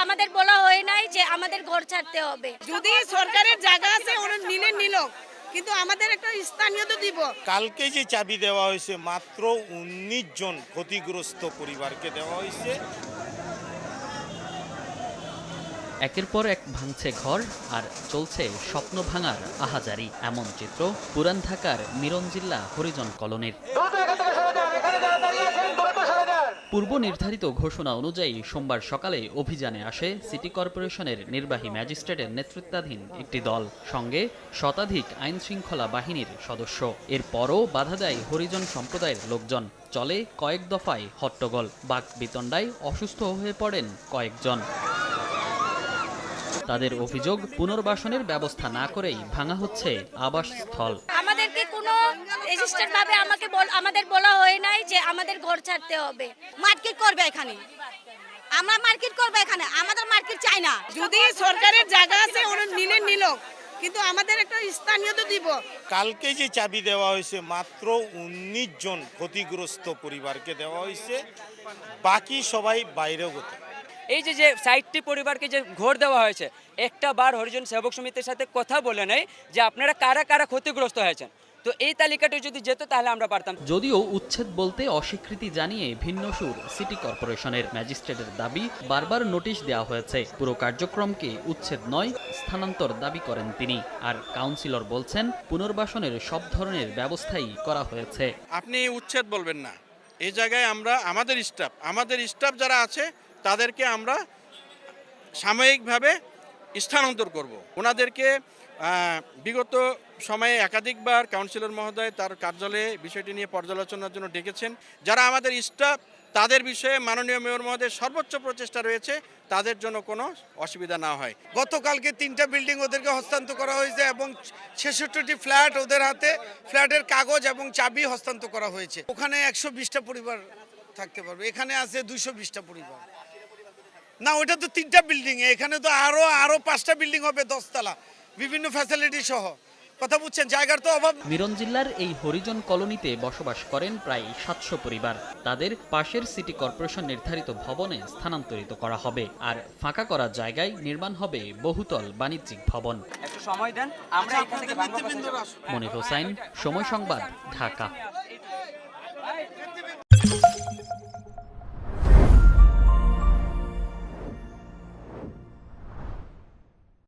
আমাদের বলা হয় নাই যে আমাদের ঘর ছাড়তে হবে। যদি সরকারের জায়গা আছে ওরা নিলে নিল, কিন্তু আমাদের একটা স্থানীয় তো দিব। কালকে যে চাবি দেওয়া হয়েছে মাত্র 19 জন ক্ষতিগ্রস্ত পরিবারকে দেওয়া হয়েছে। একের পর এক ভাঙছে ঘর আর চলছে স্বপ্ন ভাঙার আহাজারি। এমন চিত্র পুরান ঢাকার মিরনজিল্লা হরিজন কলোনির। পূর্ব নির্ধারিত ঘোষণা অনুযায়ী সোমবার সকালে অভিযানে আসে সিটি কর্পোরেশনের নির্বাহী ম্যাজিস্ট্রেটের নেতৃত্বাধীন একটি দল, সঙ্গে শতাধিক আইন শৃঙ্খলা বাহিনীর সদস্য। এরপরও বাধা দেয় হরিজন সম্প্রদায়ের লোকজন। চলে কয়েক দফায় হট্টগোল। বাকবিতণ্ডায় অসুস্থ হয়ে পড়েন কয়েকজন। তাদের অভিযোগ, পুনর্বাসনের ব্যবস্থা না করেই ভাঙা হচ্ছে আবাসস্থল। আমাদেরকে কোনো রেজিস্টার্ড ভাবে আমাদের বলা হয় নাই যে আমাদের ঘর ছাড়তে হবে। মার্কেট করবে এখানে, আমরা মার্কেট করবে এখানে, আমাদের মার্কেট চাই না। যদি সরকারের জায়গা আছে ওরা নিলে নিল, কিন্তু আমাদের একটা স্থানীয় তো দিব। কালকে যে চাবি দেওয়া হয়েছে মাত্র 19 জন ক্ষতিগ্রস্ত পরিবারকে দেওয়া হয়েছে, বাকি সবাই বাইরেগত। এই যে 60টি পরিবারকে যে ঘর দেওয়া হয়েছে, একটা বার হরিজন সেবক সমিতির সাথে কথা বলে নেই যে আপনারা কারা কারা ক্ষতিগ্রস্ত হয়েছেন। তো এই তালিকাটা যদি যেত তাহলে আমরা পারতাম। যদিও উচ্ছেদ বলতে অস্বীকৃতি জানিয়ে ভিন্ন সুর সিটি কর্পোরেশনের। ম্যাজিস্ট্রেটের দাবি, বারবার নোটিশ দেওয়া হয়েছে, পুরো কার্যক্রমকে উচ্ছেদ নয় স্থানান্তর দাবি করেন তিনি। আর কাউন্সিলর বলছেন পুনর্বাসনের সব ধরনের ব্যবস্থাই করা হয়েছে। আপনি উচ্ছেদ বলবেন না, এই জায়গায় আমরা আমাদের স্টাফ যারা আছে তাদেরকে আমরা সাময়িকভাবে স্থানান্তর করব। ওনাদেরকে বিগত সময়ে একাধিকবার কাউন্সিলর মহোদয় তার কার্যালয়ে বিষয়টি নিয়ে পর্যালোচনার জন্য ডেকেছেন। যারা আমাদের স্টাফ, তাদের বিষয়ে মাননীয় মেয়র মহোদয়ের সর্বোচ্চ প্রচেষ্টা রয়েছে তাদের জন্য কোনো অসুবিধা না হয়। গতকালকে 3টা বিল্ডিং ওদেরকে হস্তান্তর করা হয়েছে এবং 66টি ফ্ল্যাট ওদের হাতে, ফ্ল্যাটের কাগজ এবং চাবি হস্তান্তর করা হয়েছে। ওখানে 120টা পরিবার থাকতে পারবে, এখানে আছে 220টা পরিবার। না, ওটা তো 3টা বিল্ডিং, এখানে তো আরো 5টা বিল্ডিং হবে 10 তলা, বিভিন্ন ফ্যাসিলিটি সহ। কথা বুঝছেন, জায়গার তো অভাব। মিরনজিল্লার এই হরিজন কলোনিতে বসবাস করেন প্রায় 700 পরিবার। তাদের পাশের সিটি কর্পোরেশন নির্ধারিত ভবনে স্থানান্তরিত করা হবে। আর ফাঁকা করা জায়গায় নির্মাণ হবে বহুতল বাণিজ্যিক ভবন। একটু সময় দেন, আমরা এখান থেকে মনির হোসাইন, সময় সংবাদ, ঢাকা।